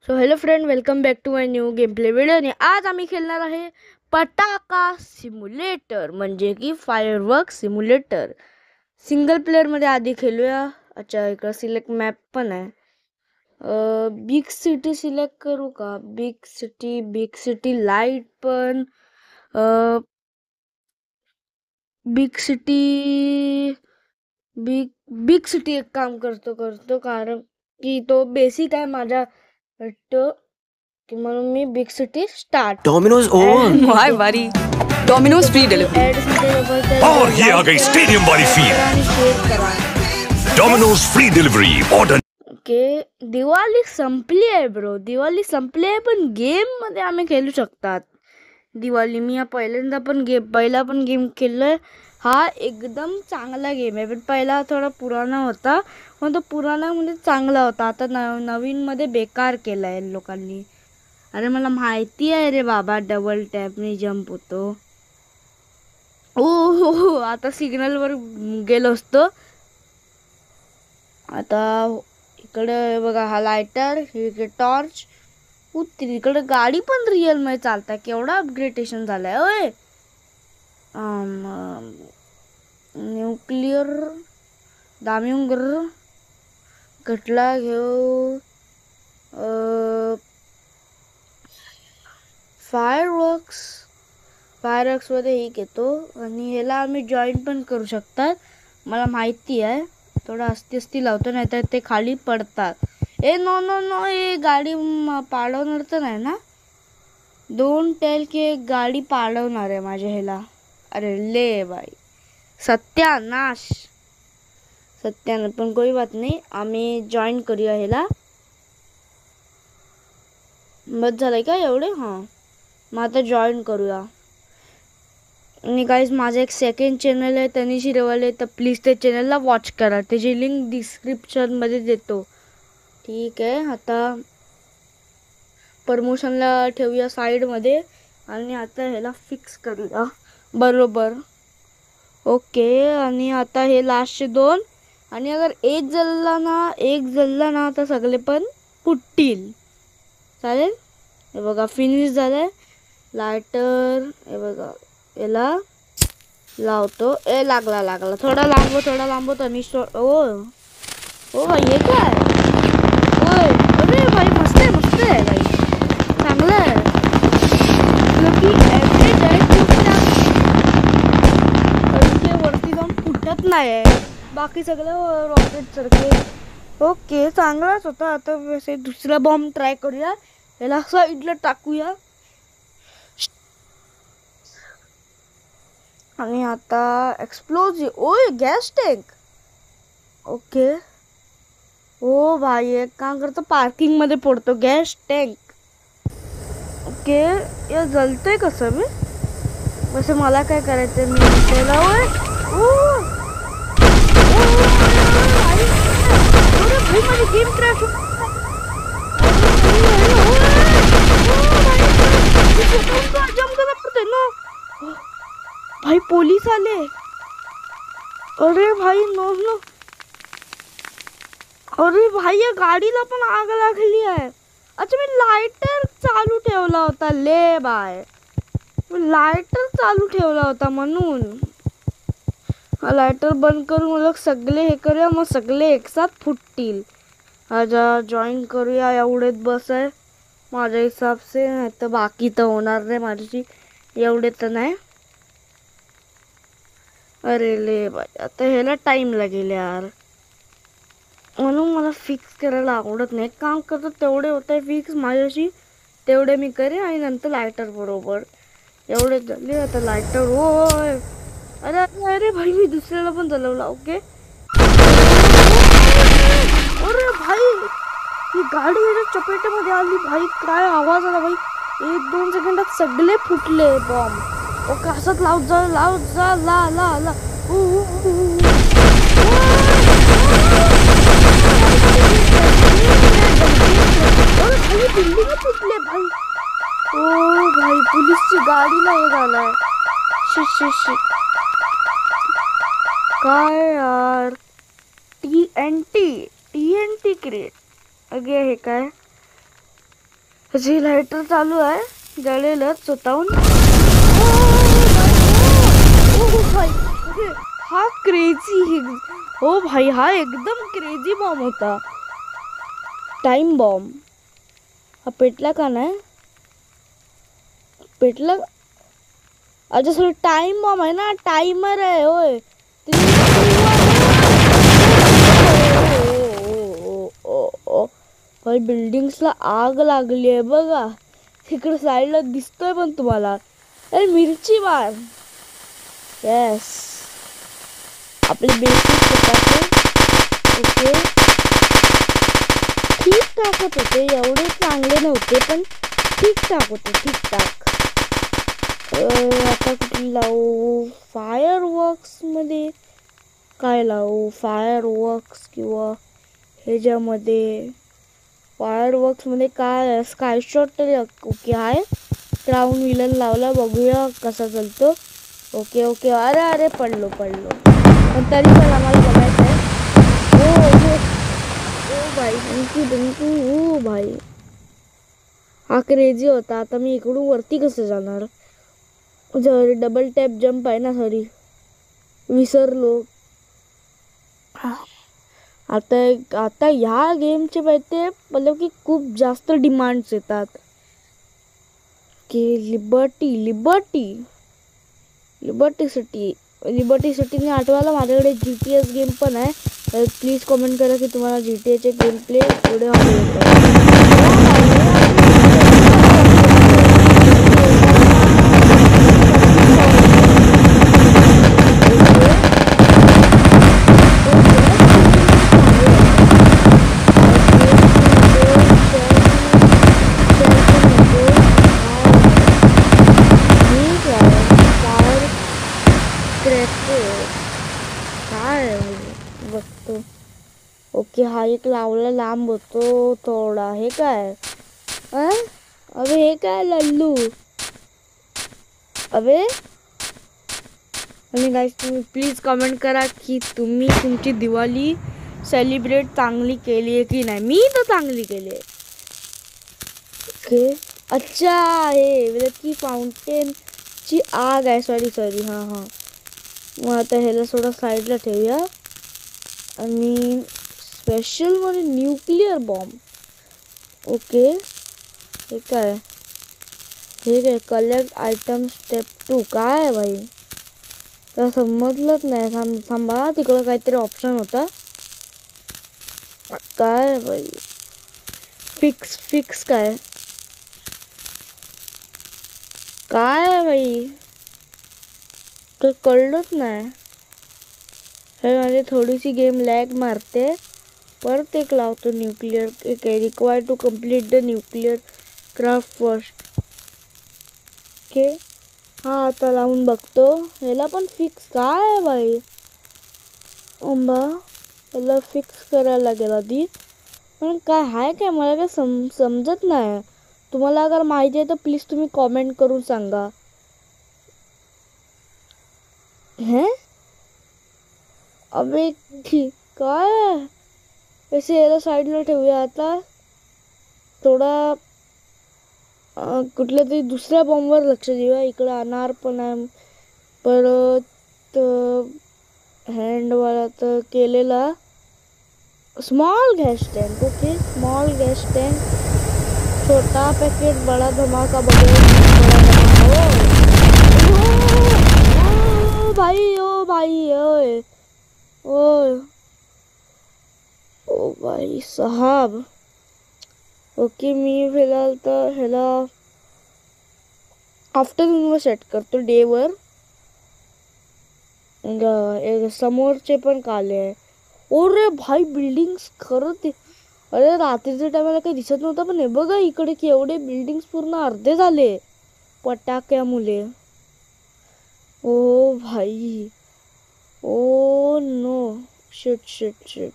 So hello friend, welcome back to my new game play video. आणि आज आम्ही खेळणार आहे पटाका सिम्युलेटर, म्हणजे की फायरवर्क सिम्युलेटर. सिंगल प्लेअरमध्ये आधी खेळूया. अच्छा, इकडं सिलेक्ट मॅप पण आहे. बिग सिटी सिलेक्ट करू का? बिग सिटी लाईट पण. Big city big big city एक काम करतो कारण की तो बेसिक आहे माझ्या वाटतं, की म्हणून मी big city start. Domino's And Why buddy? Domino's free delivery. और ये आ गई स्टेडियम वाली feel. Domino's free delivery. Order. Okay, Diwali संपली आहे ब्रो. दिवाळी संपली आहे, पण गेम मध्ये आम्ही खेळू शकतात दिवाळी. मी हा पहिला पण गेम खेळलोय. हा एकदम चांगला गेम आहे, पण पहिला थोडा पुराणा होता, पण तो पुराणा म्हणजे चांगला होता. आता नवीन मध्ये बेकार केला आहे लोकांनी. अरे मला माहिती आहे रे बाबा, डबल टॅपने जंप होतो. ओ हो, आता सिग्नल वर गेलो असतो. आता इकडे बघा, हा लायटर, इकडे टॉर्च. तिकडे गाडी पण रिअल मध्ये चालतात. केवढा अपग्रेडेशन झालाय ओय. न्यूक्लिअर दामिंगर कटला घेऊ. फायरवर्क्स मध्ये ही घेतो, आणि ह्याला आम्ही जॉईन पण करू शकतात. मला माहिती आहे. थोडं अस्ती लावतो, नाही तर ते खाली पडतात. नो नो नो, हे गाडी पाडवणार तर नाही ना? डोंट टेल की गाडी पाडवणार आहे माझ्या ह्याला. अरे ले बाई, सत्यानाश. पण कोई बात नाही, आम्ही जॉईन करूया ह्याला. बस झालंय का एवढे? हां, मग आता जॉईन करूया. आणि गाईज, माझं एक सेकंड चॅनल आहे, त्यांनी शिरवले, तर प्लीज त्या चॅनलला वॉच करा. त्याची लिंक डिस्क्रिप्शनमध्ये देतो. ठीक आहे, आता प्रमोशनला ठेवूया साईडमध्ये, आणि आता ह्याला फिक्स करूया बरोबर. ओके, आणि आता हे लास्टचे 2, आणि अगर एक जळला ना तर सगळे पण फुटतील. चालेल. हे बघा, फिनिश झालंय. लायटर हे बघा, याला लावतो. लागला. थोडा लांबव तनिष्ठ. ओ भाई, हे काय? ओय, अरे भाई, मस्त आहे भाई, चांगलं आहे. वरती जाऊन फुटत नाही, बाकी सगळं रॉकेट सारखे. ओके, चांगलाच होता. आता वैसे दुसरा बॉम्ब ट्राय करूया. याला साईडला टाकूया, आणि आता एक्सप्लोजिव्ह. ओय, गॅस टँक. ओके. ओ भाई, एक काम करतो, पार्किंग मध्ये पडतो गॅस टँक. ओके, या जलतोय कसं मी? वैसे मला काय करायचं, मी त्याला माझी गेम क्रॅश हो. भाई, पोलीस आले. अरे भाई, नो. अरे भाई, या गाडीला पण आग लागली आहे. अच्छा, मी लायटर चालू ठेवला होता. ले बाय, लायटर चालू ठेवला होता म्हणून. लायटर बंद करून मला सगळे हे करूया, मग सगळे एकसाथ फुटतील. आता जॉईन करूया. एवढेच बस आहे माझ्या हिसाब से, नाही तर बाकी तर होणार नाही माझी. एवढे तर नाही. अरे ले बाय, आता ह्याला टाइम लागेल यार, म्हणून मला फिक्स करायला आवडत नाही. काम करतो तेवढे होत आहे फिक्स माझ्याशी, तेवढे मी करेन, आणि नंतर लायटर बरोबर. एवढे झाले आता लायटर. होय, अरे भाई, मी दुसऱ्याला पण चालवला. ओके. अरे भाई, ही गाडी याच्या चपेट्यामध्ये आली भाई. काय आवाज आला भाई. 1-2 सेकंदात सगळे फुटले बॉम्ब. ओके, असंच लावत जा. ला. बिल्डिंग फुटले भाई. ओ भाई, पोलीसची गाडीला हे झालाय. शिट. काय यार, TNT क्रिएट. अगे हे काय? जी लायटर चालू आहे जळेलच स्वतःहून. हा क्रेझी हो भाई, हा एकदम क्रेझी बॉम्ब होता. Time bomb. हा पेटला का नाही? पेटला. अच्छा सॉरी, टाइम बॉम्ब आहे ना, टाइमर आहे होय. भाई बिल्डिंग्सला आग लागली आहे बघा. तिकडे साईडला दिसतोय पण तुम्हाला. अरे मिरची मार. येस, आपले बेसिक फटाके. ओके, ठीक ठाकच होते, एवढे चांगले नव्हते पण ठीक ठाक होते, ठीक ठाक. आता कुठे लावू? फायर वर्क्स मध्ये काय लावू? फायर वर्क्स किंवा ह्याच्यामध्ये फायर वर्क्स मध्ये काय? स्काय शॉट तरी ओके आहे. क्राउन विलन लावला, बघूया कसा चालतो. ओके ओके, अरे अरे पडलो पण तरी पण आम्हाला बघायचं आहे. ओ भाई, थँक्यू. ओ भाई, हा क्रेझी होता. आता मी इकडून वरती कसं जाणार? डबल टॅप जंप आहे ना, सॉरी विसरलो. आता ह्या गेमचे पाहिजे मतलब की खूप जास्त डिमांड्स येतात की लिबर्टी सिटीने आठवायला माझ्याकडे GTA गेम पण आहे. तर प्लीज कमेंट करा की तुम्हाला GTA गेम प्ले एवढे बघतो. ओके, हा एक लावला लांब होतो थोडा. हे काय? अबे हे काय लल्लू? अबे, आणि गाईस तुम्ही प्लीज कमेंट करा की तुम्ही तुमची दिवाळी सेलिब्रेट चांगली केली आहे की नाही. मी तर चांगली केली आहे. ओके, अच्छा हे विलकी फाउंटेनची आग आहे. सॉरी हां. मग आता ह्याला थोडं साईडला ठेवूया. आणि स्पेशल मध्ये न्यूक्लिअर बॉम्ब. ओके, हे काय? कलेक्ट आयटम स्टेप 2 काय आहे भाई? तर समजलंच नाही. थांबा, तिकडं काहीतरी ऑप्शन होता. काय आहे भाई? फिक्स काय आहे भाई? तर कळलंच नाही. हे माझी थोडीशी गेम लॅग मारते. परत एक लावतो nuclear. Require to complete the nuclear craft first. Okay, हा आता लावून बघतो. ह्याला पण फिक्स काय आहे भाई? याला फिक्स करायला लागेल आधी. पण काय आहे काय मला काय समजत नाही. तुम्हाला अगर माहिती आहे तर प्लीज तुम्ही कॉमेंट करून सांगा. अबे ठीक काय? वैसे याला साईडला ठेवूया आता. थोडा कुठल्या तरी दुसऱ्या बॉम्बवर लक्ष देऊया. इकडं अनार पण आहे. परत हँडवाला तर केलेला. Small gas tank. Okay, small gas tank. छोटा पैकेट बड़ा धमाका ओ भाई साहब. ओके, मी फिलहाल तर ह्याला आफ्टरनूनवर सेट करतो, डेवर. समोरचे पण काले आहे. ओरे भाई, बिल्डिंग्स खरंच. अरे रात्रीच्या टायमाला काही दिसत नव्हतं, पण हे बघा इकडे की एवढे बिल्डिंग्स पूर्ण अर्धे झाले पटाक्यामुळे. ओ भाई, ओ नो, शिट.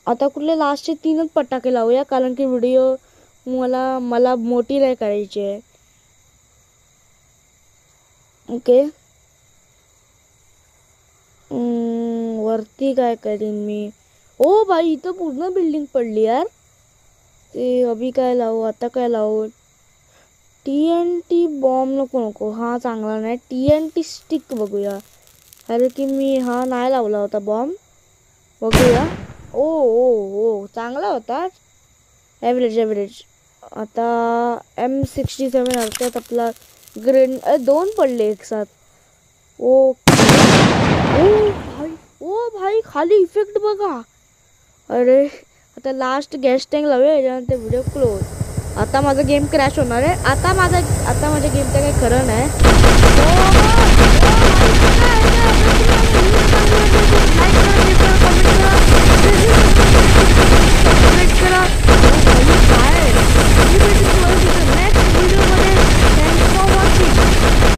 आता कुठले लास्टचे 3च पटाके लावूया, कारण की व्हिडिओ मला मोठी नाही करायची आहे. ओके, वरती काय करीन मी? ओ भाई, इथं पूर्ण बिल्डिंग पडली यार. ते अभि काय लावू आता काय लावू TNT बॉम्ब नको हा चांगला नाही TNT स्टिक बघूया अरे की मी हा नाही लावला होता बॉम्ब बघूया ओ ओ ओ चांगला होता ॲव्हरेज आता M67 अर्ध्यात आपला ग्रेन 2 पडले एक साथ ओ भाई खाली इफेक्ट बघा अरे आता लास्ट गॅस टँक लावूया याच्यानंतर व्हिडिओ क्लोज आता माझा गेम क्रॅश होणार आहे आता माझ्या गेमचं काही खरं नाही